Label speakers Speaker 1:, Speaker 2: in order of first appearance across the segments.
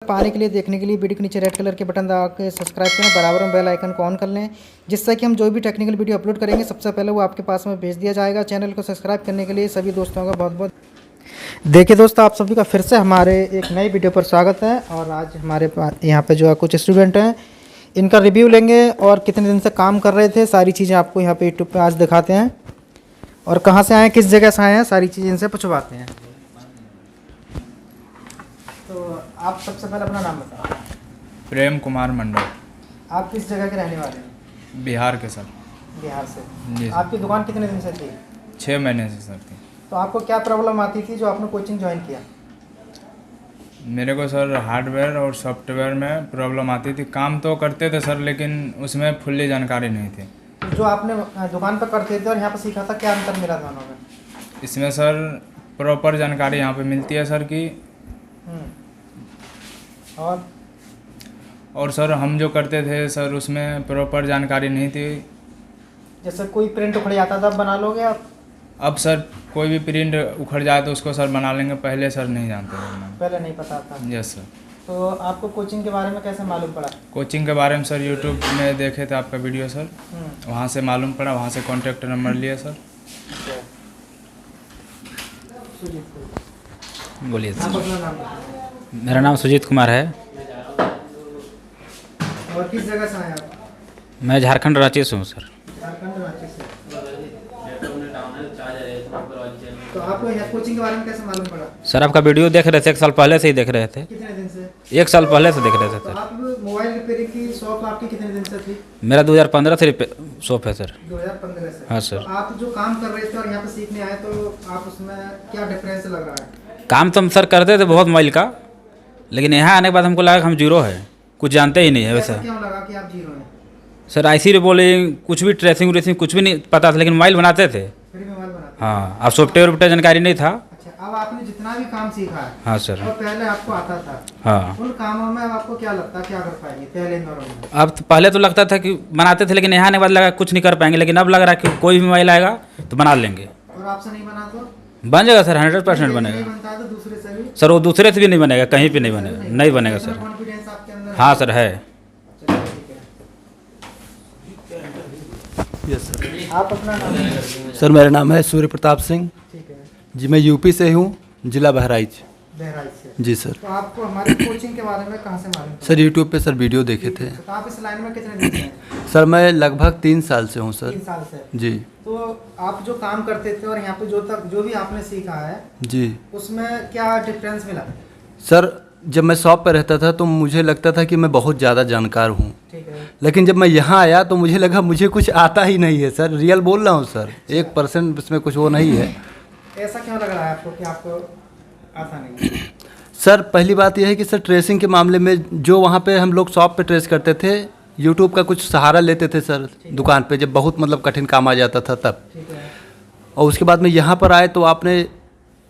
Speaker 1: पाने के लिए, देखने के लिए वीडियो के नीचे रेड कलर के बटन दबा के सब्सक्राइब करें, बराबर में बेल आइकन को ऑन कर लें, जिससे कि हम जो भी टेक्निकल वीडियो अपलोड करेंगे सबसे पहले वो आपके पास में भेज दिया जाएगा। चैनल को सब्सक्राइब करने के लिए सभी दोस्तों का बहुत बहुत देखिए दोस्तों, आप सभी का फिर से हमारे एक नई वीडियो पर स्वागत है। और आज हमारे पास यहाँ पे जो है कुछ स्टूडेंट हैं, इनका रिव्यू लेंगे और कितने दिन से काम कर रहे थे, सारी चीज़ें आपको यहाँ पे यूट्यूब पे आज दिखाते हैं। और कहाँ से आए हैं, किस जगह से आए हैं, सारी चीज़ें इनसे पूछवाते हैं। तो आप सबसे पहले अपना नाम बताओ।
Speaker 2: प्रेम कुमार मंडल।
Speaker 1: आप किस जगह के रहने वाले हैं?
Speaker 2: बिहार के सर।
Speaker 1: बिहार से
Speaker 2: जी।
Speaker 1: आपकी दुकान कितने दिन से थी?
Speaker 2: 6 महीने से सर थी।
Speaker 1: तो आपको क्या प्रॉब्लम आती थी जो आपने कोचिंग ज्वाइन किया?
Speaker 2: मेरे को सर हार्डवेयर और सॉफ्टवेयर में प्रॉब्लम आती थी। काम तो करते थे सर, लेकिन उसमें फुल्ली जानकारी नहीं थी।
Speaker 1: तो जो आपने दुकान पर करते थे और यहाँ पर सीखा था, क्या अंतर मिला दोनों में?
Speaker 2: इसमें सर प्रॉपर जानकारी यहाँ पे मिलती है सर की। और सर हम जो करते थे सर उसमें प्रॉपर जानकारी नहीं थी।
Speaker 1: जैसे कोई प्रिंट उखड़ जाता था, बना लोगे आप?
Speaker 2: अब सर कोई भी प्रिंट उखड़ जाए तो उसको सर बना लेंगे, पहले सर नहीं जानते थे।
Speaker 1: पहले नहीं पता था।
Speaker 2: Yes sir.
Speaker 1: तो आपको कोचिंग के बारे में कैसे मालूम पड़ा?
Speaker 2: कोचिंग के बारे में सर यूट्यूब में देखे थे आपका वीडियो सर, वहाँ से मालूम पड़ा, वहाँ से कॉन्टैक्ट नंबर लिए सर।
Speaker 3: बोलिए
Speaker 1: आप
Speaker 3: सर।
Speaker 1: अपना नाम बताइए।
Speaker 3: मेरा नाम सुजीत कुमार है।
Speaker 1: और किस जगह से आए आप?
Speaker 3: मैं झारखंड रांची से हूँ सर।
Speaker 1: झारखंड रांची से। तो आपको यहाँ कोचिंग के बारे में कैसे मालूम पड़ा?
Speaker 3: सर आपका वीडियो देख रहे थे, 1 साल पहले से ही देख रहे थे।
Speaker 1: कितने दिन से?
Speaker 3: 1 साल पहले से देख रहे थे
Speaker 1: तो
Speaker 3: सर।
Speaker 1: आप मोबाइल रिपेयरिंग की शॉप आपकी कितने दिन से थी?
Speaker 3: मेरा 2015 से शॉप है सर।
Speaker 1: 2015 से।
Speaker 3: हाँ सर।
Speaker 1: तो आप जो काम कर रहे थे और यहाँ पे सीखने आए, तो आप उसमें क्या डिफरेंस लग रहा है?
Speaker 3: काम तो हम सर करते थे बहुत मोबाइल का, लेकिन यहाँ आने के बाद हमको लगा कि हम जीरो है, कुछ जानते ही नहीं है वैसा।
Speaker 1: क्यों लगा कि आप जीरो हैं?
Speaker 3: सर आईसी रिबोलिंग कुछ भी ट्रेसिंग व्रेसिंग कुछ भी नहीं पता था, लेकिन मोबाइल बनाते थे।
Speaker 1: फ्री में मोबाइल बनाते?
Speaker 3: हाँ, अब सॉफ्टवेयर जानकारी नहीं था।
Speaker 1: अच्छा, अब आपने जितना भी काम सीखा है,
Speaker 3: हाँ सर।
Speaker 1: और पहले आपको आता था,
Speaker 3: हाँ,
Speaker 1: उन कामों में अब आपको क्या लगता है, क्या कर पाएंगे पहले दौर में?
Speaker 3: अब तो पहले तो लगता था कि बनाते थे, लेकिन यहाँ आने के बाद लगा कुछ नहीं कर पाएंगे, लेकिन अब लग रहा है कि कोई भी मोबाइल आएगा तो बना लेंगे।
Speaker 1: और आपसे नहीं बना तो?
Speaker 3: बन जाएगा सर, 100%
Speaker 1: नहीं
Speaker 3: बनेगा
Speaker 1: बनता है तो दूसरे से भी?
Speaker 3: सर। वो दूसरे से भी नहीं बनेगा, कहीं पे नहीं बनेगा, नहीं बनेगा सर।
Speaker 1: कॉन्फिडेंस आपके अंदर?
Speaker 3: हाँ सर है।
Speaker 1: चलिए, ठीक है।
Speaker 4: Yes sir.
Speaker 1: आप अपना नाम बताइए।
Speaker 4: सर मेरा नाम है सूर्य प्रताप सिंह
Speaker 1: ठीक है।
Speaker 4: जी। मैं यूपी से हूँ, जिला बहराइच।
Speaker 1: बहराइच से।
Speaker 4: जी सर।
Speaker 1: तो आपको हमारी कोचिंग के बारे में कहाँ से मालूम पड़ा?
Speaker 4: सर यूट्यूब पे सर वीडियो देखे थे।
Speaker 1: तो आप इस लाइन में कितने दिन से हैं?
Speaker 4: सर मैं लगभग 3 साल से हूँ
Speaker 1: 3
Speaker 4: सर।
Speaker 1: साल से।
Speaker 4: जी
Speaker 1: तो आप जो काम करते थे और यहाँ पे जो भी आपने सीखा है,
Speaker 4: जी।
Speaker 1: उसमें क्या डिफरेंस मिला?
Speaker 4: सर जब मैं शॉप पे रहता था तो मुझे लगता था कि मैं बहुत ज़्यादा जानकार हूँ,
Speaker 1: ठीक है।
Speaker 4: लेकिन जब मैं यहाँ आया तो मुझे लगा मुझे कुछ आता ही नहीं है सर। रियल बोल रहा हूँ सर, 1% इसमें कुछ वो नहीं है।
Speaker 1: ऐसा क्यों लग रहा है आपको कि आपको आता नहीं है?
Speaker 4: सर पहली बात यह है कि सर ट्रेसिंग के मामले में जो वहाँ पे हम लोग शॉप पे ट्रेस करते थे, यूट्यूब का कुछ सहारा लेते थे सर दुकान पे, जब बहुत मतलब कठिन काम आ जाता था तब।
Speaker 1: ठीक है।
Speaker 4: और उसके बाद में यहाँ पर आए तो आपने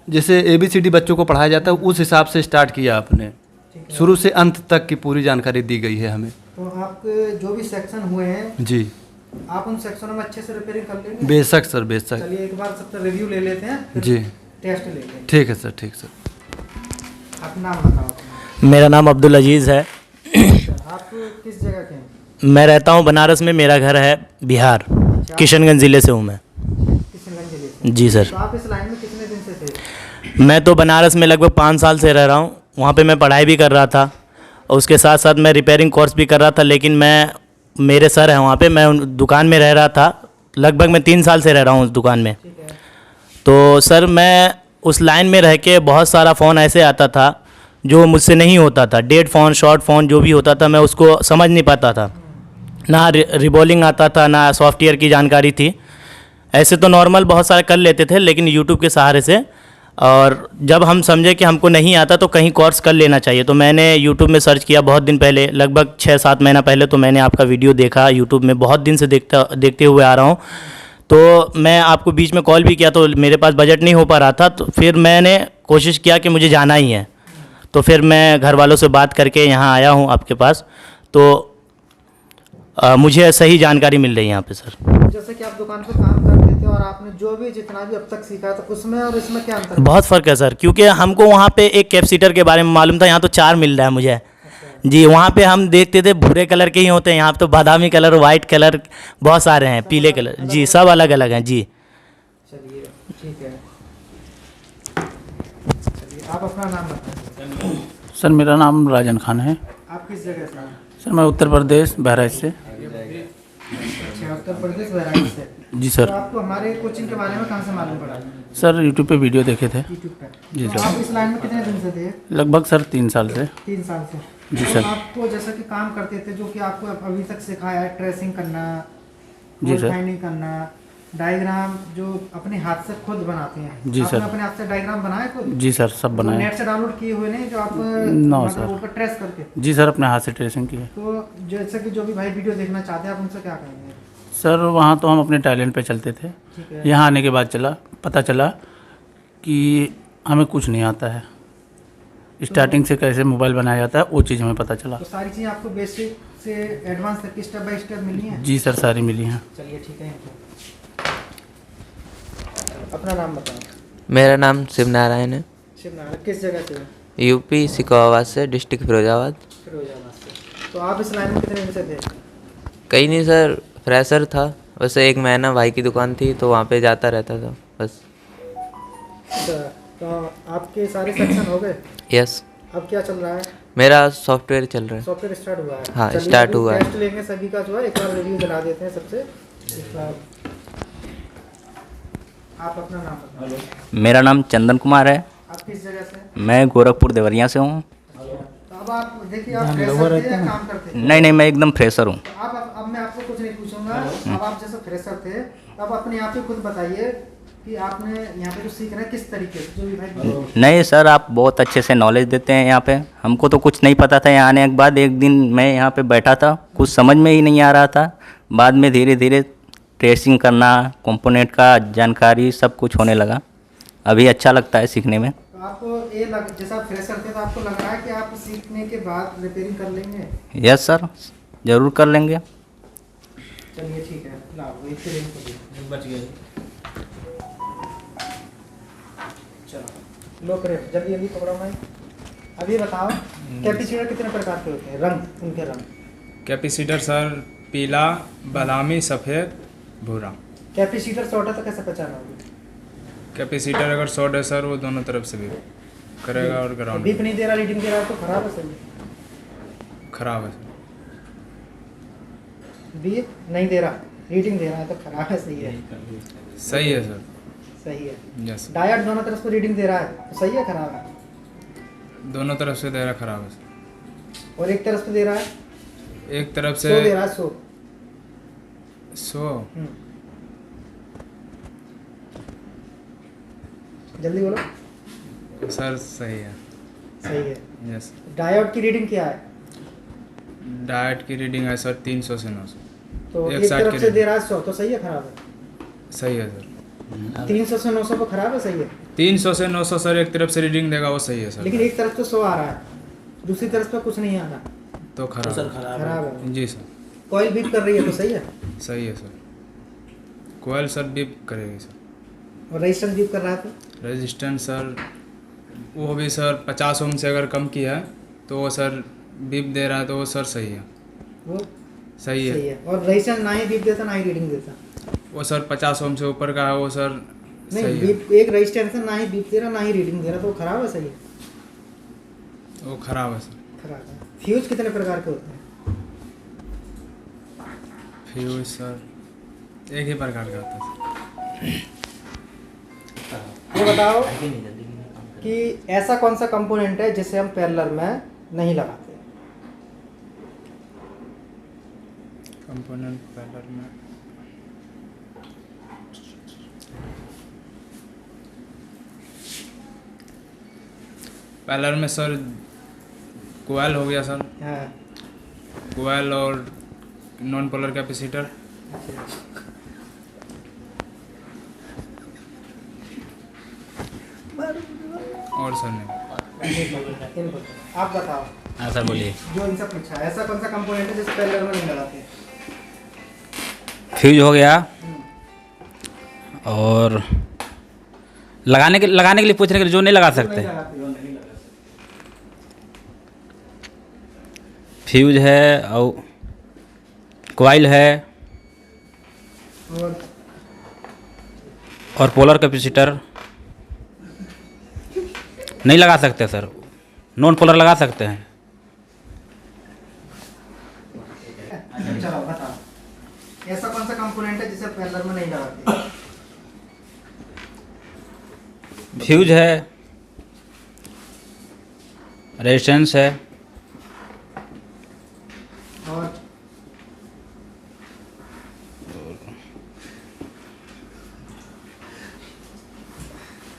Speaker 4: जैसे ABCD बच्चों को पढ़ाया जाता है उस हिसाब से स्टार्ट किया आपने। शुरू से अंत तक की पूरी जानकारी दी गई है हमें।
Speaker 1: तो आपके जो भी सेक्शन हुए हैं,
Speaker 4: जी
Speaker 1: आप उन सेक्शनों में अच्छे से रिपेयरिंग कर लेंगे?
Speaker 4: बेशक सर, बेशक।
Speaker 1: चलिए एक बार सबसे रिव्यू ले लेते हैं, फिर
Speaker 4: जी
Speaker 1: टेस्ट ले लेंगे।
Speaker 4: ठीक है सर, ठीक सर।
Speaker 1: अपना नाम बताओ।
Speaker 5: मेरा नाम अब्दुल अजीज़ है।
Speaker 1: आप किस जगह के हैं?
Speaker 5: मैं रहता हूँ बनारस में, मेरा घर है बिहार, किशनगंज ज़िले से हूँ मैं।
Speaker 1: किशनगंज जिले से।
Speaker 5: जी सर।
Speaker 1: तो आप इस लाइन में कितने दिन से थे?
Speaker 5: मैं तो बनारस में लगभग 5 साल से रह रहा हूँ। वहाँ पे मैं पढ़ाई भी कर रहा था और उसके साथ साथ मैं रिपेयरिंग कोर्स भी कर रहा था, लेकिन मेरे सर हैं वहाँ पे, मैं उन दुकान में रह रहा था। लगभग मैं 3 साल से रह रहा हूँ उस दुकान में।
Speaker 1: ठीक है।
Speaker 5: तो सर मैं उस लाइन में रह के बहुत सारा फ़ोन ऐसे आता था जो मुझसे नहीं होता था। डेड फ़ोन, शॉर्ट फ़ोन जो भी होता था मैं उसको समझ नहीं पाता था। ना रिबोलिंग आता था, ना सॉफ्टवेयर की जानकारी थी। ऐसे तो नॉर्मल बहुत सारे कर लेते थे, लेकिन यूट्यूब के सहारे से। और जब हम समझे कि हमको नहीं आता तो कहीं कोर्स कर लेना चाहिए, तो मैंने यूट्यूब में सर्च किया बहुत दिन पहले, लगभग 6-7 महीना पहले। तो मैंने आपका वीडियो देखा यूट्यूब में, बहुत दिन से देखते हुए आ रहा हूँ। तो मैं आपको बीच में कॉल भी किया, तो मेरे पास बजट नहीं हो पा रहा था। तो फिर मैंने कोशिश किया कि मुझे जाना ही है, तो फिर मैं घर वालों से बात करके यहाँ आया हूँ आपके पास। तो मुझे सही जानकारी मिल रही है यहाँ पे सर।
Speaker 1: जैसे कि आप दुकान पर काम करते थे और आपने जो भी जितना भी अब तक सीखा था उसमें और इसमें क्या अंतर है?
Speaker 5: बहुत फ़र्क है सर, क्योंकि हमको वहाँ पे एक कैपेसिटर के बारे में मालूम था, यहाँ तो 4 मिल रहा है मुझे। जी, वहाँ पे हम देखते थे भूरे कलर के ही होते हैं, यहाँ पे तो बादामी कलर, वाइट कलर बहुत सारे हैं, पीले कलर, जी सब अलग अलग हैं जी।
Speaker 1: चलिए ठीक है, चलिए आप अपना नाम बताएं।
Speaker 6: सर मेरा नाम राजन खान है।
Speaker 1: आप किस जगह से हैं?
Speaker 6: सर मैं उत्तर प्रदेश बहराइच से।
Speaker 1: अच्छा, उत्तर प्रदेश बहराइच से।
Speaker 6: जी
Speaker 1: तो
Speaker 6: सर।
Speaker 1: आपको हमारे कोचिंग के बारे में कहाँ से मालूम पड़ा?
Speaker 6: सर यूट्यूब पे वीडियो देखे थे।
Speaker 1: यूट्यूब पे।
Speaker 6: जी
Speaker 1: तो
Speaker 6: सर।
Speaker 1: आप इस लाइन में कितने दिन से थे?
Speaker 6: लगभग सर 3 साल से।
Speaker 1: 3 साल से।
Speaker 6: जी
Speaker 1: तो
Speaker 6: सर।
Speaker 1: आपको जैसा कि काम करते थे जो कि आपको अभी तक सिखाया है, ट्रेसिंग करना,
Speaker 6: जी सर।
Speaker 1: फाइंडिंग करना, डायग्राम जो अपने हाथ से खुद बनाते हैं।
Speaker 6: जी
Speaker 1: आपने
Speaker 6: सर।
Speaker 1: अपने हाथ से डायग्राम बनाए खुद?
Speaker 6: जी सर, सब
Speaker 1: तो
Speaker 6: बनाए।
Speaker 1: नेट से डाउनलोड किए हुए नहीं जो आप
Speaker 6: नो
Speaker 1: मतलब
Speaker 6: सर।
Speaker 1: ऊपर ट्रेस करके?
Speaker 6: जी सर, अपने हाथ से ट्रेसिंग की है।
Speaker 1: तो जैसे कि जो भी भाई वीडियो देखना चाहते हैं आप उनसे क्या कहेंगे?
Speaker 6: सर वहाँ तो हम अपने टैलेंट पे चलते थे।
Speaker 1: ठीक है।
Speaker 6: यहाँ आने के बाद पता चला कि हमें कुछ नहीं आता है। स्टार्टिंग से कैसे मोबाइल बनाया जाता है वो चीज़ हमें पता चला।
Speaker 1: तो सारी चीज़ें आपको बेसिक से एडवांस तक की स्टेप बाय स्टेप मिली है?
Speaker 6: जी सर, सारी मिली हैं।
Speaker 1: चलिए ठीक है। अपना नाम बताओ।
Speaker 7: मेरा नाम शिव नारायण है।
Speaker 1: शिव नारायण, किस जगह से हो?
Speaker 7: यूपी सिकोहाबाद से, डिस्ट्रिक्ट फिरोजाबाद।
Speaker 1: फिरोजाबाद से। तो आप इस लाइन में कितने दिन से थे?
Speaker 7: कहीं नहीं सर, फ्रेशर था, वैसे 1 महीना भाई की दुकान थी तो वहाँ पे जाता रहता था बस।
Speaker 1: अच्छा, तो आपके सारे सेक्शन हो गए?
Speaker 7: यस।
Speaker 1: अब क्या चल रहा है?
Speaker 7: मेरा सॉफ्टवेयर चल रहा है।
Speaker 1: सॉफ्टवेयर स्टार्ट हुआ है?
Speaker 7: हाँ,
Speaker 1: चलिए,
Speaker 7: स्टार्ट
Speaker 1: अभी
Speaker 7: हुआ है।
Speaker 1: टेस्ट लेंगे सभी का जो है, एक बार रिव्यू दिला देते हैं सबसे। एक बार आप अपना नाम बताओ।
Speaker 3: मेरा नाम चंदन कुमार है।
Speaker 1: आप किस जगह से?
Speaker 3: मैं गोरखपुर देवरिया से हूँ।
Speaker 1: तो अब आप देखिए, आप फ्रेशर थे या काम करते थे?
Speaker 3: नहीं, मैं एकदम फ्रेशर हूँ।
Speaker 1: तो अब मैं आपको कुछ नहीं पूछूंगा। अब आप जैसे फ्रेशर थे, अब अपने आप ही खुद बताइए कि आपने यहाँ पे जो सीख रहे हैं किस तरीके से, जो भी भाई।
Speaker 3: नहीं सर, आप बहुत अच्छे से नॉलेज देते हैं यहाँ पे। हमको तो कुछ नहीं पता था। यहाँ आने के बाद एक दिन मैं यहाँ पे बैठा था, कुछ समझ में ही नहीं आ रहा था। बाद में धीरे धीरे ट्रेसिंग करना, कंपोनेंट का जानकारी सब कुछ होने लगा। अभी अच्छा लगता है सीखने में।
Speaker 1: तो आपको ये जैसा आप फ्रेशर थे तो आपको लग रहा है कि आप सीखने के बाद रिपेयरिंग कर लेंगे?
Speaker 3: यस सर, ज़रूर कर लेंगे।
Speaker 1: चलिए ठीक है, लाओ एक रिंग को दे।
Speaker 3: बच गए।
Speaker 1: चलो लो करे, जल्दी जल्दी पकड़ो भाई। अभी बताओ, कैपेसिटर कितने प्रकार के होते हैं? रंग, उनके रंग।
Speaker 2: कैपेसिटर सर पीला, बादामी, सफ़ेद, भूरा।
Speaker 1: कैपेसिटर शॉर्ट है तो कैसे पहचाना होगी?
Speaker 2: कैपेसिटर अगर शॉर्ट है सर वो दोनों तरफ से भी करेगा और ग्राउंड
Speaker 1: बीप नहीं दे रहा, रीडिंग दे रहा है तो खराब है सही?
Speaker 2: खराब है सर।
Speaker 1: बीप नहीं दे रहा, रीडिंग दे रहा है तो खराब है सही है?
Speaker 2: सही है सर।
Speaker 1: सही है।
Speaker 2: यस।
Speaker 1: डायोड दोनों तरफ से रीडिंग दे रहा है तो सही है खराब है?
Speaker 2: दोनों तरफ से दे रहा खराब है सर।
Speaker 1: और एक तरफ से दे रहा है?
Speaker 2: एक तरफ
Speaker 1: 100 दे
Speaker 2: से
Speaker 1: रहा है, 100।
Speaker 2: 100।
Speaker 1: जल्दी बोलो।
Speaker 2: सर सही है।
Speaker 1: सही है।
Speaker 2: यस।
Speaker 1: डायोड की रीडिंग क्या है?
Speaker 2: डायट की रीडिंग है सर 300 से 900।
Speaker 1: तो
Speaker 2: एक
Speaker 1: एक
Speaker 2: साइड
Speaker 1: तरफ
Speaker 2: की
Speaker 1: से दे
Speaker 2: रीडिंग।
Speaker 1: रहा है 100 तो सही है खराब है?
Speaker 2: सही है सर।
Speaker 1: 300 से 900 को खराब है सही है?
Speaker 2: 300 से 900 सर एक तरफ से रीडिंग देगा वो सही है सर।
Speaker 1: लेकिन एक तरफ तो 100 आ रहा है, दूसरी तरफ पे कुछ नहीं आ रहा,
Speaker 2: तो खराब है।
Speaker 1: खराब है।
Speaker 2: जी सर।
Speaker 1: कॉइल बीप कर रही है तो सही है?
Speaker 2: सही है सर। कोयल सर बीप करेगी सर।
Speaker 1: और रजिस्टेंस बीप कर रहा है तो?
Speaker 2: रेजिस्टेंस सर वो भी सर 50 ओम से अगर कम की है तो वो सर बीप दे रहा है तो वो सर सही है।
Speaker 1: वो
Speaker 2: सही है।
Speaker 1: सही है। और रजिस्टेंस ना ही बीप देता ना ही रीडिंग देता?
Speaker 2: वो सर 50 ओम से ऊपर का है वो सर
Speaker 1: नहीं,
Speaker 2: सही है।
Speaker 1: बीप एक रजिस्टेंस ना ही बीप दे रहा ना ही रीडिंग दे रहा तो खराब है सही है?
Speaker 2: वो खराब है सर।
Speaker 1: खराब है। फ्यूज कितने प्रकार के होते हैं?
Speaker 2: फ्यूज सर एक ही प्रकार का होता है सर।
Speaker 1: ये बताओ कि ऐसा कौन सा कंपोनेंट है जिसे हम पैरेलल में नहीं लगाते?
Speaker 2: कंपोनेंट पैरेलल में पैरेलल में सर कोयल हो गया सर।
Speaker 1: हाँ।
Speaker 2: कोयल और नॉन पोलर कैपेसिटर। और सर नहीं।
Speaker 1: आप बताओ।
Speaker 3: हाँ सर बोलिए।
Speaker 1: जो इनसे पूछा ऐसा कौन सा कंपोनेंट है जिसे पैरेलल में नहीं लगाते?
Speaker 3: फ्यूज हो गया
Speaker 8: और लगाने के लिए पूछने के लिए जो नहीं लगा सकते। फ्यूज है और कॉइल है और पोलर कैपेसिटर नहीं लगा सकते सर, नॉन पोलर लगा सकते हैं।
Speaker 1: चलो बताओ, ऐसा कौन सा कंपोनेंट है जिसे पेलर में नहीं लगाते?
Speaker 8: फ्यूज है, रेजिस्टेंस है
Speaker 1: और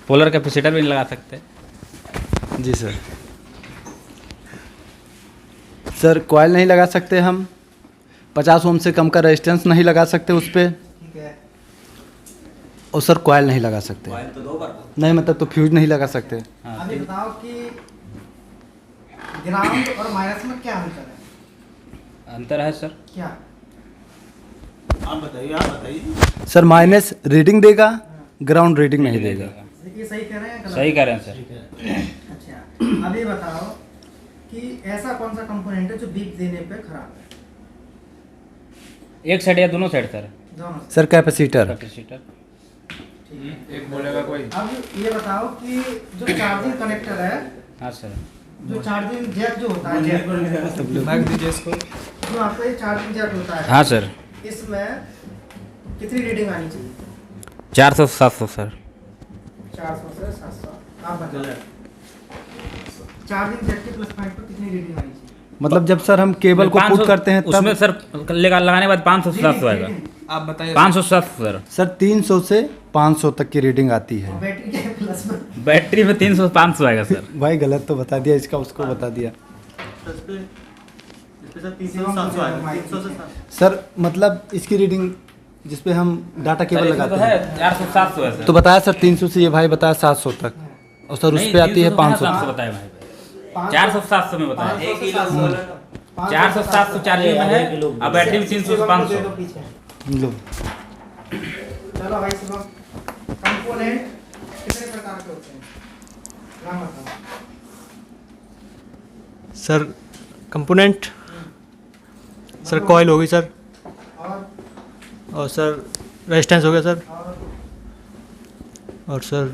Speaker 8: पोलर कैपेसिटर भी नहीं लगा सकते।
Speaker 4: जी सर। सर कॉइल नहीं लगा सकते हम, 50 ओम से कम का रेजिस्टेंस नहीं लगा सकते उस पर,
Speaker 1: ठीक है,
Speaker 4: और सर कॉइल नहीं लगा सकते। नहीं मतलब तो फ्यूज नहीं लगा सकते।
Speaker 1: अभी बताओ कि ग्राउंड और माइनस में क्या अंतर है?
Speaker 8: अंतर है सर,
Speaker 1: क्या?
Speaker 6: आप बताइए।
Speaker 4: सर माइनस रीडिंग देगा, ग्राउंड रीडिंग नहीं देगा।
Speaker 1: ये सही कह रहे हैं गलत?
Speaker 8: सही कह रहे हैं सर।
Speaker 1: अच्छा, अभी बताओ कि ऐसा कौन सा कंपोनेंट है जो बीप देने पे खराब है?
Speaker 8: एक साइड या दोनों साइड सर?
Speaker 1: दोनों।
Speaker 4: Sir capacitor.
Speaker 8: कैपेसिटर।
Speaker 2: एक बोलेगा कोई।
Speaker 1: अब ये बताओ कि जो चार्जिंग कनेक्टर है,
Speaker 8: हाँ सर।
Speaker 1: जो चार्जिंग जैक जो होता है, जैक
Speaker 2: माइक दीजिए इसको।
Speaker 1: जो आपका ये चार्जिंग जैक होता है,
Speaker 8: हाँ सर।
Speaker 1: इसमें कितनी रीडिंग आनी चाहिए?
Speaker 8: 400-700 सर।
Speaker 1: 400 से 700। आप बताओ चार्जिंग जैक के प्लस पॉइंट पर कितनी रीडिंग आनी चाहिए?
Speaker 4: मतलब जब सर हम केबल को पुट करते हैं
Speaker 8: उसमें
Speaker 4: तब
Speaker 8: सर लगाने के बाद 500-700 आएगा।
Speaker 2: आप बताइए।
Speaker 8: 500-700 सर।
Speaker 4: सर 300 से 500 तक की रीडिंग आती है।
Speaker 1: बैटरी के प्लस में
Speaker 8: बैटरी में 300-500 आएगा सर।
Speaker 4: भाई गलत तो बता दिया, इसका उसको बता दिया। सर मतलब इसकी रीडिंग जिस पे हम डाटा केबल लगाते हैं
Speaker 8: 400-700 है सर।
Speaker 4: तो बताया सर 300 से, ये भाई बताया 700 तक, और सर उस पे आती है 500।
Speaker 8: बताया भाई, 400-700 में बताया। 400-700 चार्जिंग में है और बैटरी में 300 से 500।
Speaker 4: लो
Speaker 1: चलो भाई सुनो, कंपोनेंट कितने प्रकार के होते हैं? नाम बताओ।
Speaker 9: सर कंपोनेंट, सर कॉइल होगी सर, और सर रेजिस्टेंस हो गया सर, और सर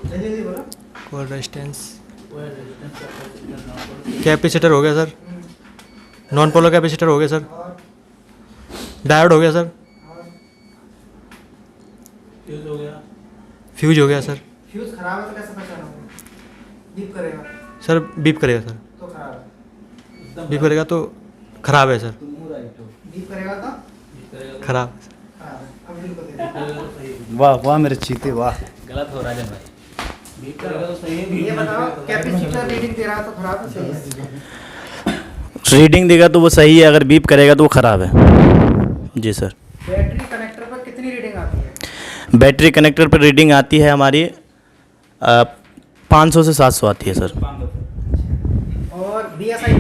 Speaker 1: जल्दी बोलो।
Speaker 9: कॉइल रेजिस्टेंस, कैपेसिटर हो गया सर, नॉन पोलर कैपेसिटर हो गया सर, डायोड हो गया सर, फ्यूज हो गया सर।
Speaker 1: फ्यूज खराब है तो कैसे पहचान होगा? बीप करेगा
Speaker 9: सर बीप करेगा सर,
Speaker 1: तो खराब है।
Speaker 9: बीप करेगा तो खराब है सर,
Speaker 1: बीप करेगा तो
Speaker 9: खराब।
Speaker 1: खराब है। अब बिल को दे दो।
Speaker 4: वाह वाह मेरे चीते वाह।
Speaker 8: गलत हो राजन भाई।
Speaker 1: ये बताओ कैपेसिटर रीडिंग दे रहा है तो खराब है, सही है?
Speaker 5: रीडिंग देगा तो वो सही है, अगर बीप करेगा तो वो ख़राब है। जी सर।
Speaker 1: बैटरी कनेक्टर पर कितनी रीडिंग आती है?
Speaker 5: बैटरी कनेक्टर पर रीडिंग आती है हमारी 500 से 700 आती है सर।
Speaker 1: और BSI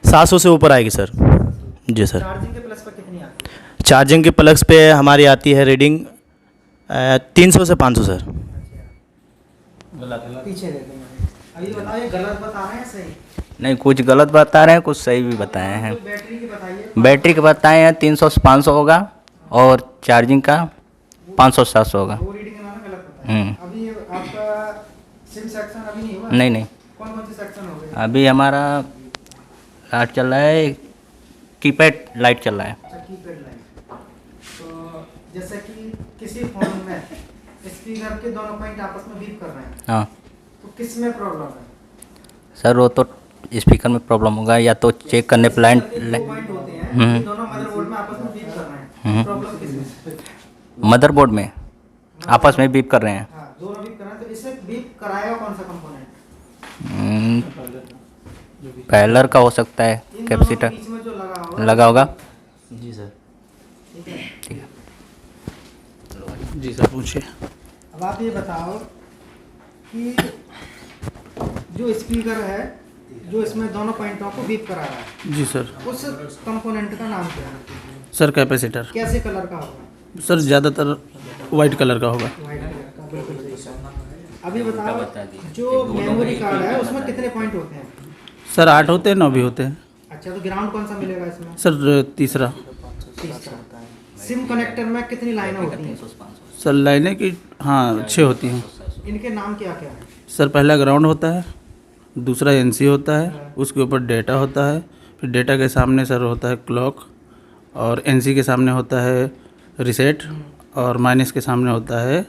Speaker 5: 700 से ऊपर आएगी सर। जी सर।
Speaker 1: चार्जिंग के प्लस पर कितनी आती है?
Speaker 5: चार्जिंग के प्लग्स पे हमारी आती है रीडिंग 300 से 500 सर।
Speaker 1: पीछे दे देंगे। अभी बताओ ये गलत बता रहे हैं सही?
Speaker 3: नहीं, कुछ गलत बता रहे हैं, कुछ सही भी बताए हैं।
Speaker 1: तो बैटरी की बताइए।
Speaker 3: बैटरी के बताए हैं 300 से 500 होगा और चार्जिंग का 500 से 700 होगा।
Speaker 1: वो रीडिंग इन्होंने गलत बताया। अभी आपका सिम सेक्शन अभी नहीं हुआ?
Speaker 3: नहीं नहीं,
Speaker 1: कौन कौन से सेक्शन हो गए?
Speaker 3: अभी हमारा लाइट चल रहा है, कीपैड लाइट चल रहा है।
Speaker 1: अच्छा, कीपैड लाइट। तो जैसे कि किसी फोन में स्पीकर के दोनों पॉइंट आपस में बीप कर रहे हैं,
Speaker 3: हाँ
Speaker 1: तो किस में प्रॉब्लम है?
Speaker 3: सर, वो तो स्पीकर में प्रॉब्लम होगा या तो चेक करने प्लान।
Speaker 1: दो पॉइंट होते हैं, ये दोनों मदरबोर्ड में आपस में बीप कर रहे हैं, प्रॉब्लम किस में?
Speaker 3: मदरबोर्ड में आपस में बीप कर रहे हैं।
Speaker 1: हाँ, दोनों बीप कर रहे हैं, तो इसे बीप कराएगा कौन सा कंपोनेंट?
Speaker 3: पैलर का हो सकता है,
Speaker 1: इन दोनों के
Speaker 3: कैपेसिटर
Speaker 1: बीच में जो लगा
Speaker 3: लगा होगा।
Speaker 5: जी सर।
Speaker 1: ठीक है।
Speaker 6: जी सर पूछिए।
Speaker 1: अब आप ये बताओ कि जो स्पीकर है जो इसमें दोनों पॉइंटों को बीप करा रहा है,
Speaker 6: जी सर।
Speaker 1: उस कंपोनेंट का नाम क्या है?
Speaker 6: Sir capacitor.
Speaker 1: कैसे कलर का होगा?
Speaker 6: सर ज़्यादातर वाइट कलर का होगा।
Speaker 1: वाइट कलर का, बिल्कुल सही सर। अभी बताओ जो मेमोरी कार्ड है उसमें कितने पॉइंट होते हैं?
Speaker 6: सर 8 होते हैं, 9 भी होते हैं।
Speaker 1: अच्छा, तो ग्राउंड कौन सा मिलेगा इसमें?
Speaker 6: सर तीसरा।
Speaker 1: तीसरा। सिम कनेक्टर में कितनी लाइनें होती हैं?
Speaker 6: सर लाइनें की, हाँ 6 होती हैं।
Speaker 1: इनके नाम क्या क्या है?
Speaker 6: सर पहला ग्राउंड होता है, दूसरा एनसी होता है, उसके ऊपर डेटा होता है, फिर डेटा के सामने सर होता है क्लॉक, और एनसी के सामने होता है रिसेट, और माइनस के सामने होता है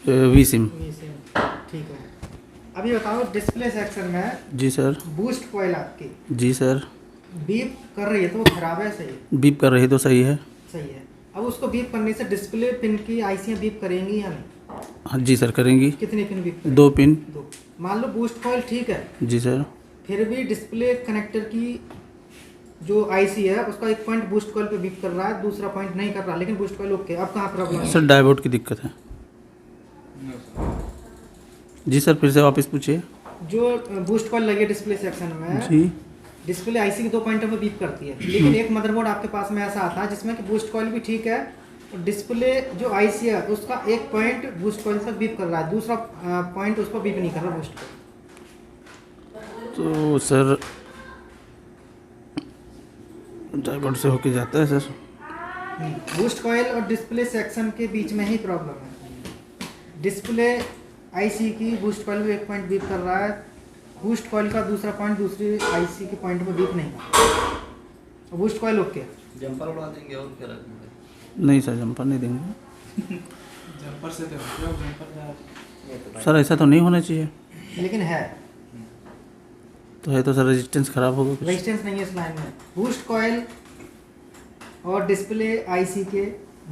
Speaker 6: वी सिम।
Speaker 1: ठीक है। अभी बताओ डिस्प्ले सेक्शन में
Speaker 6: जी सर।
Speaker 1: बूस्ट कॉइल आपकी
Speaker 6: जी सर।
Speaker 1: बीप कर रही है तो वो खराब है, सही है?
Speaker 6: बीप कर रही तो सही है।
Speaker 1: सही है। अब उसको बीप करने से डिस्प्ले पिन की आईसियाँ बीप करेंगी या नहीं?
Speaker 6: हाँ जी सर करेंगी।
Speaker 1: कितनी पिन बीप करेंगी?
Speaker 6: 2 पिन।
Speaker 1: दो। मान लो बूस्ट कॉइल ठीक है,
Speaker 6: जी सर।
Speaker 1: फिर भी डिस्प्ले कनेक्टर की जो आईसी है उसका एक पॉइंट बूस्ट कॉइल पे बीप कर रहा है, दूसरा पॉइंट नहीं कर रहा, लेकिन बूस्ट कॉइल ओके। अब कहाँ प्रॉब्लम है?
Speaker 6: सर डायोड की दिक्कत है। जी सर फिर से वापस पूछिए।
Speaker 1: जो बूस्ट कॉइल लगी है डिस्प्ले सेक्शन में,
Speaker 6: जी।
Speaker 1: डिस्प्ले आईसी के 2 पॉइंटों पे बीप करती है, लेकिन एक मदरबोर्ड आपके पास में ऐसा आता है जिसमें कि बूस्ट कॉइल भी ठीक है और डिस्प्ले जो आईसी है उसका एक पॉइंट बूस्ट कॉइल से बीप कर रहा है, दूसरा पॉइंट उस पर बीप नहीं कर रहा बूस्ट कॉइल।
Speaker 6: तो सर डायोड से होके जाता है सर।
Speaker 1: बूस्ट कॉइल और डिस्प्ले सेक्शन के बीच में ही प्रॉब्लम है। डिस्प्ले आईसी की बूस्ट कॉइल भी एक पॉइंट बीप कर रहा है, बूस्ट कॉइल का दूसरा पॉइंट दूसरी आईसी के पॉइंट पे बीप नहीं। Boost coil okay.
Speaker 4: जंपर उड़ा देंगे और क्या रखेंगे?
Speaker 6: नहीं सर जंपर नहीं देंगे।
Speaker 2: जंपर से तो जंपर
Speaker 6: सर ऐसा तो नहीं होना चाहिए।
Speaker 1: लेकिन है
Speaker 6: तो है तो सर रेजिस्टेंस खराब होगा कुछ।
Speaker 1: रेजिस्टेंस नहीं है इस लाइन में। बूस्ट कॉइल और डिस्प्ले आईसी के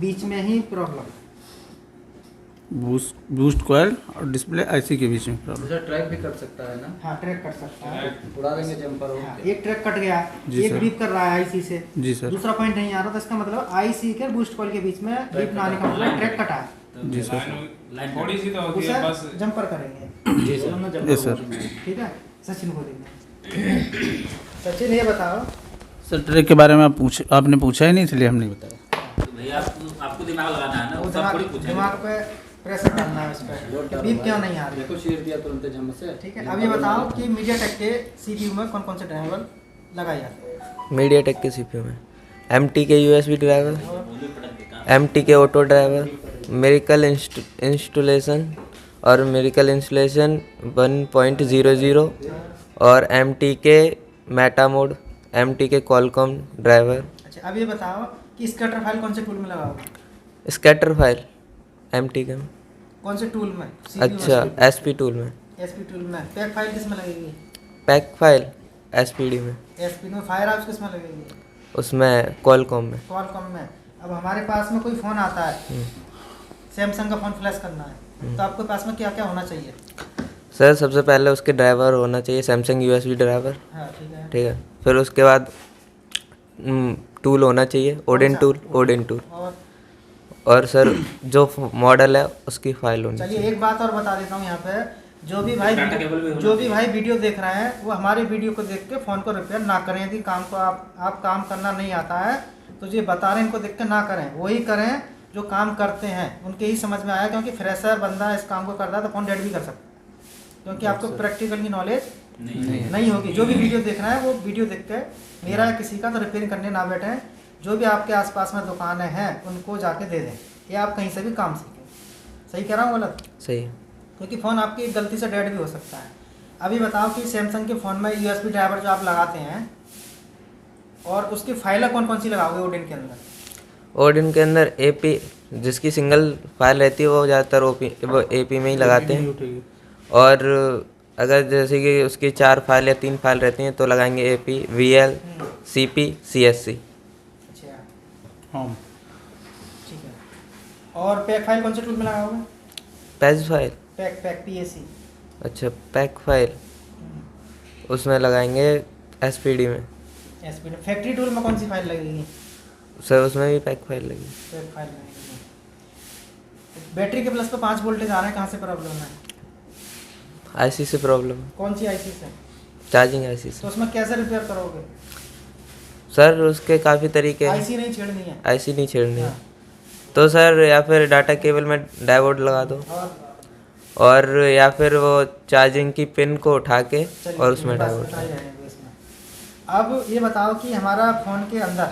Speaker 1: बीच में ही प्रॉब्लम।
Speaker 6: बूस्ट कॉइल और डिस्प्ले आईसी के बीच में प्रॉब्लम।
Speaker 4: सर ट्रैक भी कर सकता है ना?
Speaker 1: हाँ, ट्रैक कर सकता है।
Speaker 4: उड़ा देंगे जंपर
Speaker 1: हाँ, एक ट्रैक कट गया,
Speaker 6: जी
Speaker 1: एक
Speaker 6: सर।
Speaker 1: बीप कर रहा है आईसी से,
Speaker 6: जी सर।
Speaker 1: दूसरा पॉइंट नहीं आ रहा, तो इसका मतलब आईसी के बूस्ट कॉइल के बीच में बीप ना आने का मतलब ट्रैक कटा है।
Speaker 6: जी सर।
Speaker 2: थोड़ी सी तो होती है
Speaker 1: उसे
Speaker 2: बस।
Speaker 1: जंपर करेंगे।
Speaker 4: जी सर।
Speaker 1: दोनों जंपर
Speaker 6: यस सर।
Speaker 1: ठीक है। सचिन को देखना। सचिन ये बताओ,
Speaker 6: सर ट्रैक के बारे में आपने पूछा ही नहीं इसलिए हम नहीं बताया।
Speaker 8: भैया आपको दिमाग लगाना है ना,
Speaker 1: वो
Speaker 8: वो सब थोड़ी
Speaker 1: दिमाग
Speaker 8: पूछा
Speaker 1: दिमाग पे प्रेशर डालना है उस पर, बीप क्यों नहीं आ रही?
Speaker 4: देखो चीर दिया तुरंत झम से।
Speaker 1: ठीक है। अब ये बताओ कि मीडियाटेक के सीपीयू में कौन कौन से ड्राइवर लगाए जाते हैं?
Speaker 7: मीडियाटेक के सीपीयू में MT के USB ड्राइवर, MT के ऑटो ड्राइवर, मेरिकल इंस्टॉलेशन और मेरिकल इंस्टॉलेशन 1.00 और MT के मेटा मोड, MT के कॉलकॉम ड्राइवर।
Speaker 1: अच्छा, अब ये बताओ कि स्कैटर फाइल कौन से टूल में लगाओगे?
Speaker 7: स्कैटर फाइल MT के में।
Speaker 1: कौन से टूल में? CPU में?
Speaker 7: अच्छा SP टूल में।
Speaker 1: SP टूल में। पैक फाइल किस में लगेगी?
Speaker 7: पैक फाइल SPD में।
Speaker 1: SP में। फायर ऐप्स किस में लगेगी?
Speaker 7: उसमें कॉलकॉम में।
Speaker 1: कॉलकॉम में। अब हमारे पास में कोई फ़ोन आता है, सैमसंग का फ़ोन फ्लैश करना है, तो आपके पास में क्या क्या होना चाहिए?
Speaker 7: सर सबसे पहले उसके ड्राइवर होना चाहिए, सैमसंग USB ड्राइवर।
Speaker 1: हाँ, ठीक है।
Speaker 7: ठीक है। फिर उसके बाद टूल होना चाहिए, ओडिन टूल। और सर जो मॉडल है उसकी फाइल होनी
Speaker 1: चलिए
Speaker 7: चाहिए।
Speaker 1: एक बात और बता देता हूँ यहाँ पे, जो भी भाई वीडियो देख रहे हैं वो हमारे वीडियो को देख के फ़ोन को रिपेयर ना करें। यदि काम को आप काम करना नहीं आता है तो जो बता रहे हैं इनको देख के ना करें, वही करें जो काम करते हैं, उनके ही समझ में आया। क्योंकि फ्रेशर बंदा इस काम को करता है तो फ़ोन डेड भी कर सकता है, क्योंकि आपको प्रैक्टिकल की नॉलेज नहीं होगी। जो भी वीडियो देख रहे हैं वो वीडियो देख के मेरा या किसी का तो रिपेयरिंग करने ना बैठें। जो भी आपके आसपास में दुकानें हैं उनको जाके दे दें, या आप कहीं से भी काम सीखें। सही कह रहा हूँ गलत?
Speaker 7: सही है।
Speaker 1: क्योंकि फ़ोन आपकी गलती से डेड भी हो सकता है। अभी बताओ कि सैमसंग के फ़ोन में USB ड्राइवर जो आप लगाते हैं और उसकी फाइलें कौन कौन सी लगाओगे ओडिन के अंदर?
Speaker 7: ओडिन के अंदर AP जिसकी सिंगल फाइल रहती है वो ज़्यादातर वो AP में ही लगाते हैं। और अगर जैसे कि उसकी 4 फाइल या 3 फाइल रहती हैं तो लगाएंगे AP, VL, CP, CSC।
Speaker 1: अच्छा,
Speaker 6: हाँ।
Speaker 1: ठीक है। और पैक फाइल कौन से टूल में लगाओगे?
Speaker 7: Patch file.
Speaker 1: Pack PAC।
Speaker 7: अच्छा पैक फाइल उसमें लगाएंगे SPD में।
Speaker 1: SPD में। फैक्ट्री टूल में कौन सी फाइल लगेगी?
Speaker 7: सर उसमें भी पैक फाइल लगी।
Speaker 1: पैक फाइल लगेगी। बैटरी के प्लस पे 5 वोल्टेज आ रहे हैं, कहाँ से प्रॉब्लम है?
Speaker 7: IC से प्रॉब्लम है।
Speaker 1: कौन सी IC से?
Speaker 7: चार्जिंग IC से।
Speaker 1: तो उसमें कैसे रिपेयर करोगे?
Speaker 7: सर उसके काफ़ी तरीके हैं।
Speaker 1: IC नहीं छेड़नी है।
Speaker 7: IC नहीं छेड़नी है।
Speaker 1: हाँ।
Speaker 7: तो सर या फिर डाटा केबल में डायोड लगा दो, और या फिर वो चार्जिंग की पिन को उठा के और उसमें डायोड।
Speaker 1: अब ये बताओ कि हमारा फ़ोन के अंदर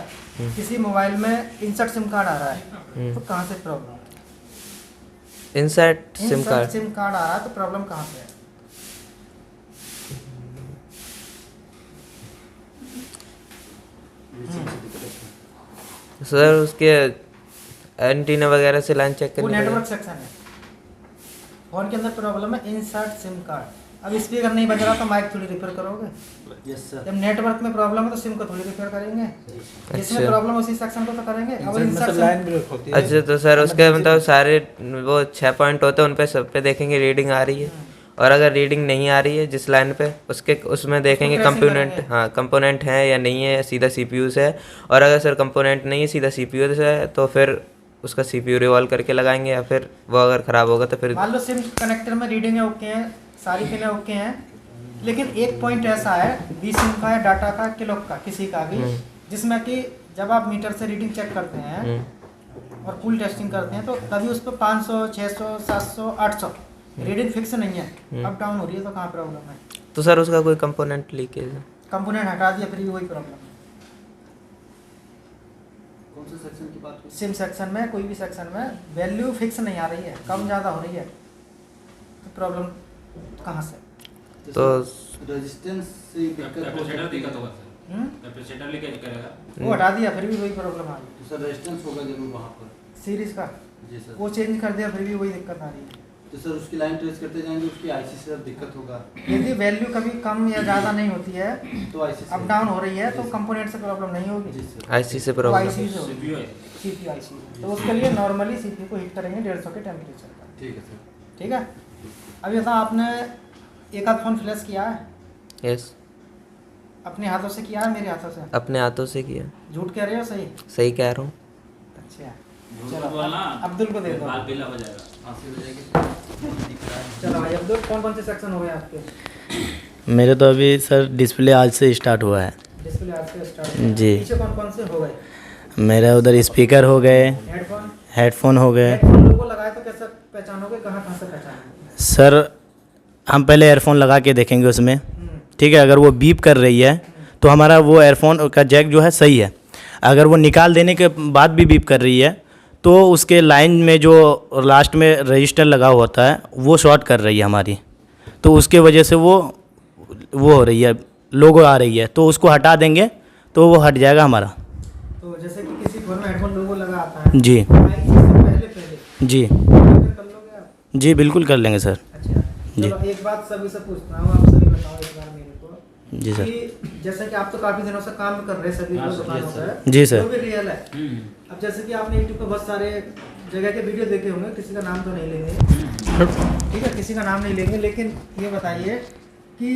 Speaker 1: किसी मोबाइल में इंसर्ट सिम कार्ड आ रहा है, तो कहाँ से problem?
Speaker 7: Insert sim card
Speaker 1: sim card आ रहा है तो प्रॉब्लम कहाँ से है?
Speaker 7: सर उसके एंटीना वगैरह से लाइन चेक
Speaker 1: वो
Speaker 7: करनी
Speaker 1: नेटवर्क
Speaker 7: पड़ेगी।
Speaker 1: सेक्शन है, फ़ोन के अंदर प्रॉब्लम है इंसर्ट सिम कार्ड। अब स्पीकर नहीं बज रहा तो माइक थोड़ी रिपेयर करोगे? जब नेटवर्क में प्रॉब्लम है तो सिम को थोड़ी रिपेयर करेंगे, जिसमें प्रॉब्लम उसी सेक्शन को तो करेंगे। अब इंसर्ट
Speaker 7: अच्छा, तो सर उसके मतलब सारे वो 6 पॉइंट होते हैं, उन पे सब पे देखेंगे रीडिंग आ रही है, और अगर रीडिंग नहीं आ रही है जिस लाइन पे उसके उसमें देखेंगे कंपोनेंट, हाँ कंपोनेंट है या नहीं है, सीधा सीपीयू से है। और अगर सर कंपोनेंट नहीं है, सीधा सीपीयू से है, तो फिर उसका सीपीयू रिवॉल्व करके लगाएंगे, या फिर वो अगर ख़राब होगा तो फिर
Speaker 1: मान लो सिम कनेक्टर में रीडिंग ओके हैं, सारी पिनें ओके हैं, लेकिन एक पॉइंट ऐसा है बी सिम का या डाटा का क्लॉक का किसी का भी, जिसमें कि जब आप मीटर से रीडिंग चेक करते हैं और फुल टेस्टिंग करते हैं तो कभी उस पर 500, 600, 700, 800 रीडिंग फिक्स नहीं है, अप डाउन हो रही है, तो कहाँ प्रॉब्लम है?
Speaker 7: तो सर उसका कोई कंपोनेंट लीकेज है।
Speaker 1: कंपोनेंट हटा दिया फिर भी वही प्रॉब्लम है।
Speaker 4: कौन से सेक्शन की बात हो?
Speaker 1: सिम सेक्शन में, कोई भी सेक्शन में वैल्यू फिक्स नहीं आ रही है, कम ज़्यादा हो रही है, तो प्रॉब्लम कहाँ से?
Speaker 7: तो
Speaker 4: रेजिस्टेंस से दिक्कत होगा
Speaker 1: वो हटा दिया फिर भी वही प्रॉब्लम आ रही है।
Speaker 4: तो सर रेजिस्टेंस होगा जरूर वहाँ पर।
Speaker 1: सीरीज का
Speaker 4: जी सर।
Speaker 1: वो चेंज कर दिया फिर भी वही दिक्कत आ रही है।
Speaker 4: तो सर उसकी लाइन ट्रेस करते जाएंगे, उसकी आईसी से दिक्कत होगा।
Speaker 1: यदि वैल्यू कभी कम या ज़्यादा नहीं होती है,
Speaker 4: तो आईसी
Speaker 1: अप डाउन हो रही है, तो कंपोनेंट से प्रॉब्लम नहीं होगी।
Speaker 4: जी सर।
Speaker 7: आईसी से
Speaker 1: तो
Speaker 7: प्रॉब्लम
Speaker 1: आईसी से सीपीयू आईसी, तो उसके लिए नॉर्मली सीपीयू को हीट करेंगे 150 के टेम्परेचर पर।
Speaker 4: ठीक है सर।
Speaker 1: ठीक है। अभी बता, आपने एक आध फ़ोन फ्लैश किया है?
Speaker 7: यस,
Speaker 1: अपने हाथों से किया है मेरे हाथों से?
Speaker 7: अपने हाथों से किया।
Speaker 1: झूठ कह रहे हो? सही
Speaker 7: सही कह रहा हूँ।
Speaker 1: अच्छा, चलो अब्दुल को दे दो।
Speaker 8: बाल पीला हो जाएगा।
Speaker 1: चलो भाई अब्दुल, कौन कौन से सेक्शन हो गए आपके?
Speaker 5: मेरे तो अभी सर डिस्प्ले आज से स्टार्ट हुआ है।
Speaker 1: डिस्प्ले आज से स्टार्ट
Speaker 5: जी।
Speaker 1: पीछे कौन कौन से हो गए?
Speaker 5: मेरा उधर स्पीकर हो गए,
Speaker 1: हेडफोन?
Speaker 5: हेडफोन हो गए।
Speaker 1: हेडफोन लोगो लगाए तो कैसे पहचानोगे, कहाँ कहाँ से पहचानोगे?
Speaker 5: सर हम पहले एयरफोन लगा के देखेंगे उसमें, ठीक है। अगर वो बीप कर रही है तो हमारा वो एयरफोन का जैक जो है सही है। अगर वो निकाल देने के बाद भी बीप कर रही है तो उसके लाइन में जो लास्ट में रजिस्टर लगा हुआ होता है वो शॉर्ट कर रही है हमारी, तो उसके वजह से वो हो रही है, लोगो आ रही है, तो उसको हटा देंगे तो वो हट जाएगा हमारा।
Speaker 1: तो जैसे कि किसी फोन में हेडफोन लोगो लगा आता है,
Speaker 5: जी
Speaker 1: पहले
Speaker 5: जी
Speaker 1: कर लोगे आप?
Speaker 5: जी बिल्कुल कर लेंगे सर।
Speaker 1: अच्छा,
Speaker 5: जी।
Speaker 1: चलो एक बात सभी से पूछता हूँ, आप सभी बताओ इस बार मेरे को
Speaker 5: जी सर।
Speaker 1: कि जैसे कि आप तो काफी दिनों से काम कर रहे हैं सभी लोग दुकानों पे,
Speaker 5: जी सर।
Speaker 1: जो भी रियल है। अब जैसे कि आपने यूट्यूब पे बहुत सारे जगह के वीडियो देखे होंगे, किसी का नाम तो नहीं लेंगे, ठीक है, किसी का नाम नहीं लेंगे, लेकिन ये बताइए कि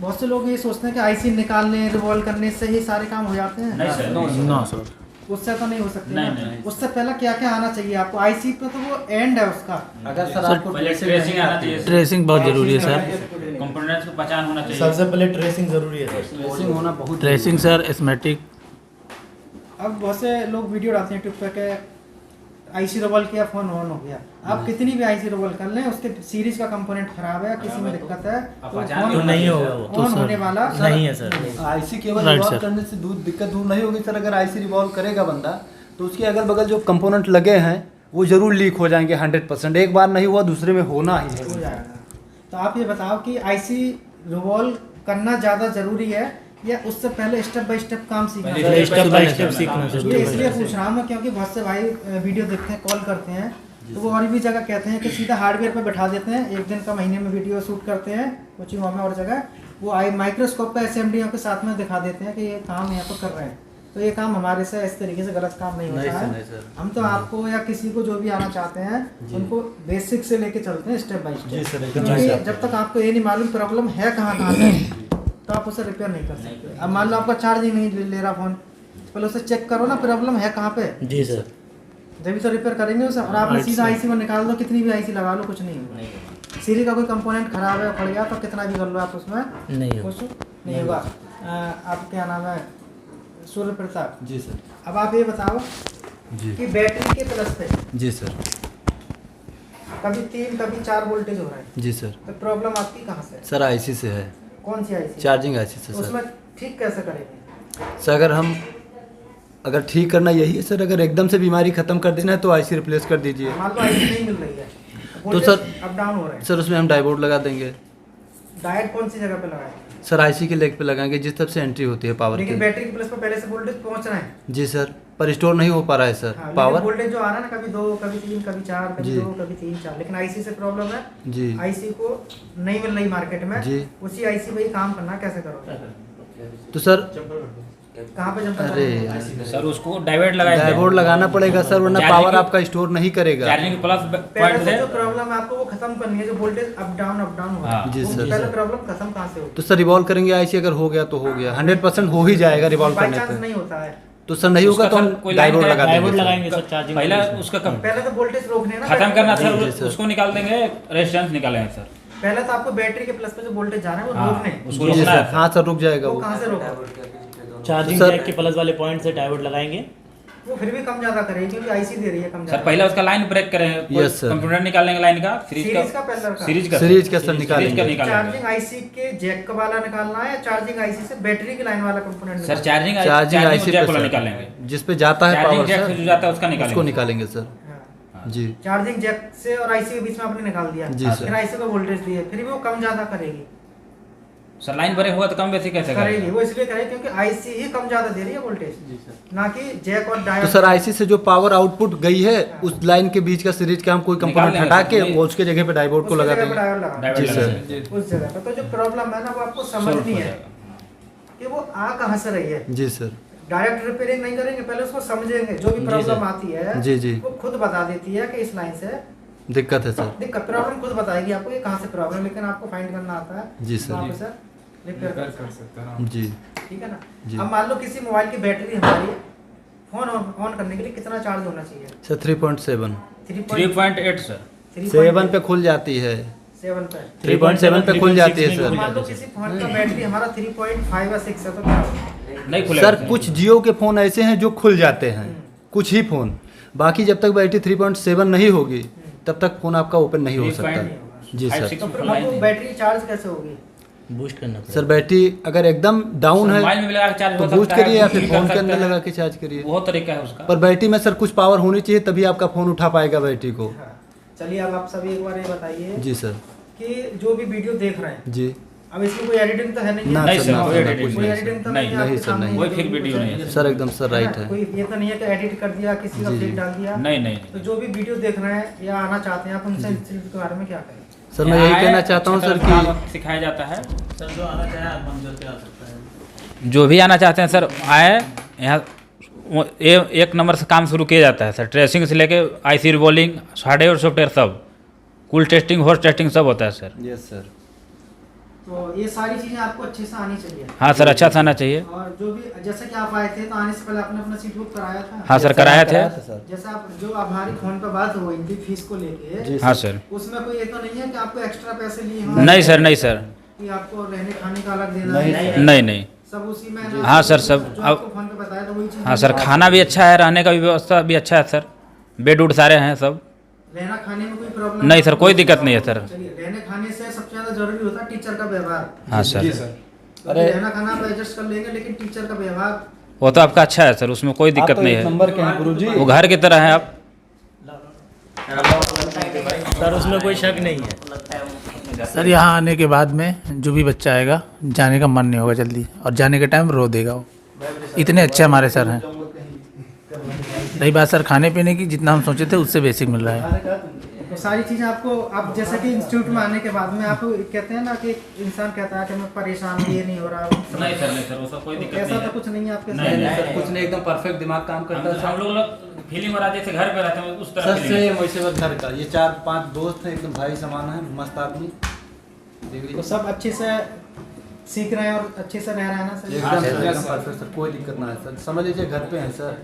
Speaker 1: बहुत से लोग ये सोचते हैं कि आईसी निकालने, रिवॉल्व करने से ही सारे काम हो जाते हैं।
Speaker 6: No sir.
Speaker 1: उससे तो नहीं हो सकते ना। उससे पहले क्या क्या आना चाहिए आपको? आईसी पे तो वो एंड है उसका।
Speaker 4: अगर सर आपको
Speaker 8: ट्रेसिंग आना चाहिए,
Speaker 6: ट्रेसिंग बहुत ज़रूरी है सर।
Speaker 8: कंपोनेंट्स को पहचान होना चाहिए।
Speaker 9: सबसे पहले ट्रेसिंग ज़रूरी है सर।
Speaker 4: ट्रेसिंग होना बहुत
Speaker 6: ट्रेसिंग सर, एस्मेटिक।
Speaker 1: अब बहुत से लोग वीडियो डालते हैं यूट्यूब पे के आईसी रिवॉल्व किया, फ़ोन ऑन हो गया। आप कितनी भी आईसी रिवॉल्व कर लें, उसके सीरीज का कंपोनेंट खराब है, किसी में दिक्कत है, तो
Speaker 5: तो नहीं होगा वो।
Speaker 1: ऑन होने वाला
Speaker 5: नहीं है सर।
Speaker 4: आईसी केवल
Speaker 6: Right,
Speaker 4: रिवॉल्व
Speaker 6: sir.
Speaker 4: करने से दिक्कत दूर नहीं होगी सर। अगर आईसी रिवॉल्व करेगा बंदा तो उसके अगल बगल जो कंपोनेंट लगे हैं वो जरूर लीक हो जाएंगे 100%। एक बार नहीं हुआ दूसरे में होना ही
Speaker 1: हो
Speaker 4: है।
Speaker 1: जाएगा। तो आप ये बताओ कि आईसी रिवॉल्व करना ज़्यादा ज़रूरी है या उससे पहले स्टेप बाय स्टेप काम सीखना चाहिए?
Speaker 5: स्टेप बाय स्टेप सीखना
Speaker 1: ये इसलिए पूछ रहा हूँ मैं क्योंकि बहुत से भाई वीडियो देखते हैं, कॉल करते हैं, तो वो और भी जगह कहते हैं कि सीधा हार्डवेयर पे बैठा देते हैं, एक दिन का महीने में वीडियो शूट करते हैं कोचिंग में और जगह, वो माइक्रोस्कोप पे एसएमडी के साथ में दिखा देते हैं कि ये काम यहाँ पर कर रहे हैं। तो ये काम हमारे से इस तरीके से गलत काम नहीं होता है। हम तो आपको या किसी को जो भी आना चाहते हैं उनको बेसिक से लेके चलते हैं स्टेप बाय स्टेप, क्योंकि जब तक आपको ये नहीं मालूम प्रॉब्लम है कहाँ से तो आप उसे रिपेयर नहीं कर सकते। अब मान लो आपका चार्ज ही नहीं ले रहा फ़ोन, पहले उसे चेक करो ना प्रॉब्लम है कहाँ पे,
Speaker 5: जी सर।
Speaker 1: जब तो रिपेयर करेंगे उसे। और आपने सीधा आईसी में निकाल दो, कितनी भी आईसी लगा लो, कुछ नहीं होगा। सीरी का कोई कंपोनेंट खराब है, उखड़ गया, तो कितना भी कर लो आप उसमें
Speaker 5: नहीं होगा।
Speaker 1: कुछ नहीं होगा। आप क्या नाम है? सूर्य प्रताप
Speaker 4: जी सर।
Speaker 1: अब आप ये बताओ
Speaker 4: जी
Speaker 1: कि बैटरी के प्लस पे
Speaker 4: जी सर।
Speaker 1: कभी 3 कभी 4 वोल्टेज हो रहा है,
Speaker 4: जी सर।
Speaker 1: तो प्रॉब्लम आपकी कहाँ से है?
Speaker 4: सर आईसी से है,
Speaker 1: कौन सी आईसी?
Speaker 4: चार्जिंग आईसी से
Speaker 1: उसमें
Speaker 4: सर।
Speaker 1: ठीक कैसे करेंगे?
Speaker 4: सर अगर ठीक करना यही है सर, अगर एकदम से बीमारी ख़त्म कर देना है तो आईसी रिप्लेस कर दीजिए।
Speaker 1: मान लो आईसी नहीं मिल रही है,
Speaker 4: तो सर
Speaker 1: अप डाउन हो रहे हैं,
Speaker 4: सर उसमें हम डाइवर्ट लगा देंगे।
Speaker 1: डायरेक्ट कौन सी जगह पे लगाएं?
Speaker 4: सर आईसी के लेग पे लगाएंगे जिस तरफ से एंट्री होती है पावर
Speaker 1: लेकिन
Speaker 4: की।
Speaker 1: बैटरी के प्लस पे पहले से वोल्टेज पहुंच रहे हैं।
Speaker 4: जी सर, पर स्टोर नहीं हो पा रहा है सर
Speaker 1: हाँ,
Speaker 4: पावर।
Speaker 1: वोल्टेज जो आ रहा है ना, कभी 2 कभी 3 कभी 4 कभी
Speaker 4: जी।
Speaker 1: 2 कभी 3 4, लेकिन आईसी से प्रॉब्लम है।
Speaker 4: जी
Speaker 1: आईसी को नहीं मिल रही मार्केट में।
Speaker 4: जी।
Speaker 1: उसी आईसी पे ही काम करना, कैसे करोगे?
Speaker 4: तो सर
Speaker 1: कहाँ पे जंपर
Speaker 4: अरे
Speaker 1: लगाएंगे?
Speaker 8: सर उसको डाइवर्ट लगाए
Speaker 4: डाइवर्ट लगाना पड़ेगा सर, वरना
Speaker 8: चार्जिंग
Speaker 4: पावर
Speaker 8: की-
Speaker 4: आपका स्टोर नहीं करेगा।
Speaker 8: चार्जिंग प्लस
Speaker 1: पहले
Speaker 8: पॉइंट
Speaker 1: से
Speaker 8: से
Speaker 1: जो प्रॉब्लम है आपको वो खत्म करनी है, जो वोल्टेज अप डाउन हो रहा है।
Speaker 8: हाँ।
Speaker 4: जी
Speaker 1: वो
Speaker 4: सर।
Speaker 1: पहले प्रॉब्लम खत्म कहाँ से होगी?
Speaker 4: तो सर रिवॉल्व करेंगे आईसी, अगर हो गया तो हो गया, 100% हो ही जाएगा रिवॉल्व
Speaker 1: बाई
Speaker 4: करने
Speaker 1: चांस
Speaker 4: पे।
Speaker 1: नहीं होता है।
Speaker 4: तो सर नहीं होगा तो हम
Speaker 8: कोई लाइन
Speaker 4: डाइवर्ट लगा
Speaker 5: डाइवर्ट
Speaker 4: देंगे
Speaker 5: लगाएंगे सर चार्जिंग।
Speaker 8: पहले उसका
Speaker 1: पहले तो वोल्टेज रोकने ना,
Speaker 8: खत्म करना
Speaker 4: जी, जी,
Speaker 8: सर,
Speaker 4: सर।
Speaker 8: उसको निकाल देंगे, रेजिस्टेंस निकालेंगे सर।
Speaker 1: पहले तो आपको बैटरी के प्लस पे जो वोल्टेज जा रहा है वो
Speaker 8: हाँ,
Speaker 1: रोकने।
Speaker 8: उसको
Speaker 4: जी
Speaker 8: रोकना
Speaker 4: सर,
Speaker 8: है सर।
Speaker 4: हाँ सर रुक जाएगा
Speaker 1: वो
Speaker 4: वो।
Speaker 1: कहाँ से रोका?
Speaker 5: चार्जिंग
Speaker 4: सर-
Speaker 5: जैक के प्लस वाले पॉइंट से डाइवर्ट लगाएंगे।
Speaker 1: वो फिर भी कम ज्यादा करेगी क्योंकि आईसी दे रही है कम
Speaker 8: सर
Speaker 1: ज्यादा।
Speaker 8: पहले उसका लाइन ब्रेक करेंगे,
Speaker 4: Yes, sir.
Speaker 8: कंप्यूटर निकालेंगे लाइन का,
Speaker 1: सीरीज का पहले का।
Speaker 8: सीरीज का
Speaker 4: सीरीज का सर
Speaker 8: सीरीज का
Speaker 4: निकालेंगे।
Speaker 8: निकालेंगे।
Speaker 1: चार्जिंग आईसी के जैक वाला निकालना है या चार्जिंग आईसी से बैटरी की लाइन वाला component?
Speaker 8: Sir charging
Speaker 4: charging IC
Speaker 8: jack
Speaker 4: पे
Speaker 8: वाला
Speaker 4: सर,
Speaker 8: निकालेंगे।
Speaker 4: जिस पे जाता है
Speaker 8: चार्जिंग
Speaker 4: पावर
Speaker 8: जैक से जो जाता है उसका
Speaker 4: सर, उसको
Speaker 8: निकालेंगे।
Speaker 4: निकालेंगे सर। जी
Speaker 1: चार्जिंग जैक से और आईसी के बीच में आपने निकाल दिया,
Speaker 4: जी, सर।
Speaker 1: फिर आईसी को वोल्टेज दिए, फिर भी वो कम ज्यादा करेगी।
Speaker 8: सर लाइन ब्रेक हुआ तो कम बेसी कैसे
Speaker 1: करेगी
Speaker 8: करेगा?
Speaker 1: वो इसलिए करेगी क्योंकि आईसी ही कम ज्यादा दे रही है वोल्टेज, ना कि जैक और
Speaker 4: तो
Speaker 1: डायोड।
Speaker 4: सर आईसी से जो पावर आउटपुट गई है उस लाइन के बीच का सीरीज का हम कोई कंपोनेंट
Speaker 8: निकाल
Speaker 4: हटा
Speaker 8: लेंगे
Speaker 4: के
Speaker 8: सर।
Speaker 4: वो उसके जगह पे डाइवर्ट को
Speaker 1: उसकी
Speaker 4: लगा
Speaker 1: जगह पे
Speaker 4: देंगे।
Speaker 1: डायोड लगा
Speaker 8: डाइवर्ट
Speaker 4: जी,
Speaker 8: लगा
Speaker 4: सर।
Speaker 8: देंगे।
Speaker 1: उस जगह पे। तो जो प्रॉब्लम है ना वो आपको समझनी है कि वो आ कहाँ से रही है।
Speaker 4: जी सर।
Speaker 1: डायरेक्ट रिपेयरिंग नहीं करेंगे, पहले उसको समझेंगे। जो भी प्रॉब्लम आती है
Speaker 4: जी, जी।
Speaker 1: वो खुद बता देती है कि इस लाइन से
Speaker 4: दिक्कत है सर।
Speaker 1: दिक्कत, प्रॉब्लम खुद बताएगी आपको ये कहाँ से प्रॉब्लम, लेकिन आपको फाइंड करना आता है।
Speaker 4: जी, सर।
Speaker 1: तो आप इसे रिपेयर कर सकते हैं।
Speaker 4: जी
Speaker 1: ठीक है ना?
Speaker 4: जी।
Speaker 1: अब मान लो किसी मोबाइल की बैटरी हमारी फोन ऑन करने के लिए कितना चार्ज होना चाहिए?
Speaker 4: Sir 3.7
Speaker 8: 3.8 sir.
Speaker 4: 7 पे खुल जाती है।
Speaker 1: 7 पे।
Speaker 4: 3.7 पे खुल जाती है
Speaker 1: तो
Speaker 4: सर।
Speaker 1: मान लो किसी फोन का बैटरी हमारा 3.5 या 6 है तो क्या होगा?
Speaker 8: नहीं खुलेगा
Speaker 4: सर कुछ जियो के फ़ोन ऐसे हैं जो खुल जाते हैं, कुछ ही फ़ोन। बाकी जब तक बैटरी 3.7 नहीं होगी तब तक फ़ोन आपका ओपन नहीं हो सकता। जी सर।
Speaker 1: तो फिर आपको बैटरी चार्ज कैसे होगी?
Speaker 5: बूस्ट करना पड़ेगा।
Speaker 4: सर बैटरी अगर एकदम डाउन है
Speaker 8: मोबाइल में भी लगा के चार्ज
Speaker 4: तो
Speaker 8: हो सकता
Speaker 4: बूस्ट
Speaker 8: है,
Speaker 4: करिए या
Speaker 8: कुछ भी
Speaker 4: फिर
Speaker 8: कर
Speaker 4: फ़ोन के
Speaker 8: सकते
Speaker 4: अंदर
Speaker 8: हैं।
Speaker 4: लगा के चार्ज करिए।
Speaker 8: बहुत तरीका है उसका।
Speaker 4: पर बैटरी में सर कुछ पावर होनी चाहिए तभी आपका फ़ोन उठा पाएगा बैटरी को।
Speaker 1: हाँ। चलिए अब आप सभी एक बार ये बताइए
Speaker 4: जी सर।
Speaker 1: कि जो भी वीडियो देख रहे हैं,
Speaker 4: जी
Speaker 1: अब इसमें कोई एडिटिंग तो है नहीं?
Speaker 4: ना
Speaker 8: नहीं
Speaker 4: सर,
Speaker 8: सर,
Speaker 4: ना
Speaker 8: कोई
Speaker 4: सर, ना
Speaker 8: editing
Speaker 4: कुछ
Speaker 1: कोई
Speaker 4: नहीं
Speaker 1: एडिटिंग तो
Speaker 8: नहीं,
Speaker 1: है
Speaker 4: नहीं
Speaker 1: आपके
Speaker 4: सर,
Speaker 1: सामने?
Speaker 4: नहीं।
Speaker 8: कोई फेक वीडियो नहीं है।
Speaker 4: सर एकदम सर राइट है।
Speaker 1: कोई ये तो नहीं है कि एडिट कर दिया किसी का
Speaker 4: जी,
Speaker 1: फेक
Speaker 4: जी।
Speaker 1: डाल दिया।
Speaker 8: नहीं नहीं
Speaker 1: तो जो भी वीडियो देख रहे हैं या आना चाहते हैं आप उनसे इस चीज़ के बारे में क्या करें?
Speaker 4: सर मैं यही
Speaker 8: यहाँ
Speaker 4: कहना
Speaker 8: है,
Speaker 4: चाहता हूँ
Speaker 8: अच्छा
Speaker 4: सर
Speaker 8: तरह
Speaker 4: कि
Speaker 8: काम सिखाया जाता है।
Speaker 5: सर जो आना चाहे आप मंदिर पे आ सकता है।
Speaker 8: जो भी आना चाहते हैं सर आए यहाँ। एक नंबर से काम शुरू किया जाता है सर, ट्रेसिंग से लेके आईसी रिबॉलिंग, हार्डवेयर सॉफ्टवेयर सब, कूल टेस्टिंग, होस्ट टेस्टिंग सब होता है सर।
Speaker 4: Yes sir.
Speaker 1: तो ये सारी चीज़ें आपको अच्छे से आनी चाहिए।
Speaker 8: हाँ सर, अच्छा से आना चाहिए।
Speaker 1: और जो भी जैसे कि आप आए थे तो आने से पहले आपने अपना सीट बुक कराया था?
Speaker 8: हाँ सर, कराया थे।
Speaker 1: जैसे आप जो हमारी फोन पर बात हुई थी फीस को लेके,
Speaker 8: हाँ सर।
Speaker 1: उसमें कोई ये तो नहीं है कि आपको एक्स्ट्रा पैसे लिए हों?
Speaker 8: नहीं सर, नहीं सर,
Speaker 1: कि आपको रहने खाने का अलग देना है?
Speaker 8: नहीं नहीं।
Speaker 1: सब उसी में?
Speaker 8: हाँ सर, सब
Speaker 1: जो
Speaker 8: अब
Speaker 1: आपको फोन पे बताया था वही चीज़?
Speaker 8: हाँ सर, खाना भी अच्छा है, रहने का भी व्यवस्था भी अच्छा है सर, बेड उड सारे हैं सब।
Speaker 1: रहना खाने में कोई प्रॉब्लम
Speaker 8: नहीं सर, कोई दिक्कत नहीं है सर।
Speaker 1: चलिए, रहने खाने से सबसे ज़्यादा जरूरी होता है टीचर का व्यवहार।
Speaker 8: हाँ सर,
Speaker 1: अरे रहना खाना आप एडजस्ट कर लेंगे लेकिन टीचर का व्यवहार
Speaker 8: वो तो आपका अच्छा है सर, उसमें कोई दिक्कत नहीं है।
Speaker 4: नंबर के हैं गुरुजी।
Speaker 8: वो घर की तरह है आप।
Speaker 5: सर उसमें कोई शक नहीं है। सर यहाँ आने के बाद में जो भी बच्चा आएगा जाने का मन नहीं होगा जल्दी, और जाने के टाइम रो देगा वो। इतने अच्छे हमारे सर हैं। रही बात सर खाने पीने की, जितना हम सोचे थे उससे बेसिक मिल रहा है।
Speaker 1: तो सारी चीज़ें आपको आप जैसे कि इंस्टीट्यूट में आने के बाद में आप कहते हैं ना कि इंसान कहता है कि मैं परेशान हूँ, ये नहीं हो रहा।
Speaker 8: नहीं सर, नहीं सर, वो सब कोई दिक्कत
Speaker 1: ऐसा
Speaker 8: नहीं
Speaker 1: तो
Speaker 8: है।
Speaker 1: कुछ नहीं है आपके
Speaker 8: नहीं, नहीं,
Speaker 1: साथ?
Speaker 4: कुछ नहीं, एकदम परफेक्ट दिमाग काम करता है
Speaker 8: हम लोग फीलिंग हो रहा है जैसे घर पे रहते हैं उस तरह
Speaker 4: सर।
Speaker 8: feeling
Speaker 4: से
Speaker 8: है।
Speaker 4: वैसे बस घर का ये 4-5 दोस्त हैं, एकदम भाई समान है, मस्त आदमी।
Speaker 1: तो सब अच्छे से सीख रहे हैं और अच्छे से रह रहे हैं ना सर?
Speaker 4: एकदम सर, एकदम परफेक्ट सर, कोई दिक्कत ना है सर। समझ लीजिए घर पे हैं सर।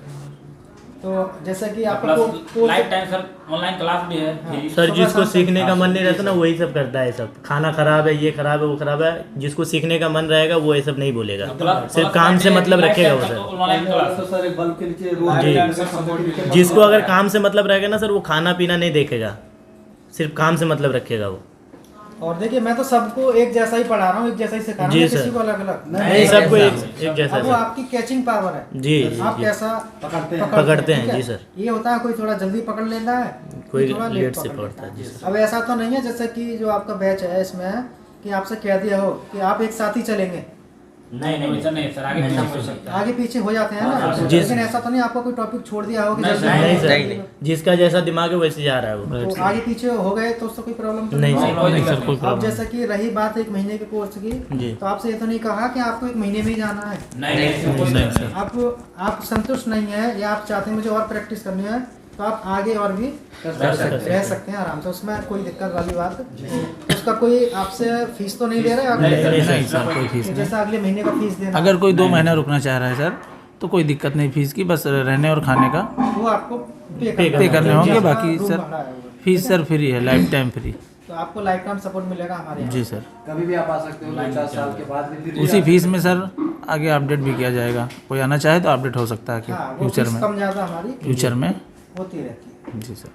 Speaker 1: तो जैसा कि आपको
Speaker 8: plus life time sir online class भी है free।
Speaker 5: सर
Speaker 1: सुबह
Speaker 5: जिसको
Speaker 1: शाम
Speaker 5: सीखने का
Speaker 1: सब
Speaker 5: मन नहीं रहता ना वही सब करता है सब। खाना खराब है, ये खराब है, वो खराब है, जिसको सीखने का मन रहेगा वो ये सब नहीं बोलेगा, सिर्फ काम से मतलब रखेगा वो सर।
Speaker 8: ऑनलाइन क्लास
Speaker 4: सर एक बल्ब के नीचे
Speaker 5: जी, जिसको अगर काम से मतलब रहेगा ना सर वो खाना पीना नहीं देखेगा, सिर्फ काम से मतलब रखेगा वो।
Speaker 1: और देखिए मैं तो सबको एक जैसा ही पढ़ा रहा हूँ, एक जैसा ही सिखा रहा हूँ,
Speaker 5: जी
Speaker 1: किसी
Speaker 5: सर।
Speaker 1: को अलग अलग
Speaker 5: नहीं सबको एक जैसा
Speaker 1: अब वो
Speaker 5: सर।
Speaker 1: आपकी कैचिंग पावर है
Speaker 5: जी
Speaker 1: आप
Speaker 5: जी,
Speaker 1: कैसा
Speaker 5: पकड़ते हैं,
Speaker 1: ठीक है?
Speaker 5: जी सर।
Speaker 1: ये होता है कोई थोड़ा जल्दी पकड़ लेता है,
Speaker 5: कोई
Speaker 1: थोड़ा
Speaker 5: लेट से
Speaker 1: पकड़
Speaker 5: पकड़ता है,
Speaker 1: लेता
Speaker 5: जी
Speaker 1: है।
Speaker 5: सर।
Speaker 1: अब ऐसा तो नहीं है जैसे कि जो आपका बैच है इसमें कि आपसे कह दिया हो कि आप एक साथ ही चलेंगे,
Speaker 8: नहीं वैसा नहीं सर, आगे पीछे हो सकता है।
Speaker 1: आगे पीछे हो जाते हैं ना,
Speaker 5: जी
Speaker 1: लेकिन
Speaker 5: सर।
Speaker 1: ऐसा तो नहीं आपको कोई टॉपिक छोड़ दिया हो कि
Speaker 8: नहीं
Speaker 1: जल्दी
Speaker 8: सर,
Speaker 5: नहीं
Speaker 7: नहीं,
Speaker 5: सर, जिसका जैसा दिमाग है वैसे जा रहा है वो।
Speaker 1: तो आगे पीछे हो गए तो उससे कोई प्रॉब्लम तो
Speaker 5: नहीं
Speaker 1: होगी?
Speaker 5: सर, नहीं सर, कोई
Speaker 1: अब
Speaker 5: प्रॉब्लम
Speaker 1: जैसा कि रही बात 1 महीने के कोर्स
Speaker 5: जी।
Speaker 1: की, तो आपसे ये तो नहीं कहा कि आपको 1 महीने में ही जाना है।
Speaker 5: नहीं सर।
Speaker 1: आप संतुष्ट नहीं है या आप चाहते हैं मुझे और प्रैक्टिस करनी है तो आप आगे और भी रह सकते हैं आराम से, उसमें कोई दिक्कत वाली बात नहीं। उसका कोई आपसे फीस तो नहीं ले रहा है?
Speaker 6: नहीं सर, कोई फीस
Speaker 1: तो
Speaker 6: नहीं।
Speaker 1: जैसा अगले महीने का फीस देना
Speaker 6: अगर कोई 2 महीना रुकना चाह रहा है सर तो कोई दिक्कत नहीं फीस की, बस रहने और खाने का
Speaker 1: वो आपको
Speaker 6: पे करने होंगे,
Speaker 1: जितना
Speaker 6: बाकी
Speaker 1: रूम
Speaker 6: सर
Speaker 1: भाड़ा है वो।
Speaker 6: फीस सर फ्री है, लाइफ टाइम फ्री।
Speaker 1: तो आपको लाइफ टाइम सपोर्ट मिलेगा हमारे यहाँ।
Speaker 6: जी सर।
Speaker 4: कभी भी आप आ सकते हो, 50 साल के बाद भी फिर
Speaker 6: उसी फीस में सर आगे अपडेट भी किया जाएगा, कोई आना चाहे तो अपडेट हो सकता है कि
Speaker 1: हाँ वो
Speaker 6: फ्यूचर
Speaker 1: फीस
Speaker 6: में,
Speaker 1: कम ज़्यादा हमारी
Speaker 6: फ्यूचर में।
Speaker 1: होती रहती है।
Speaker 6: जी सर।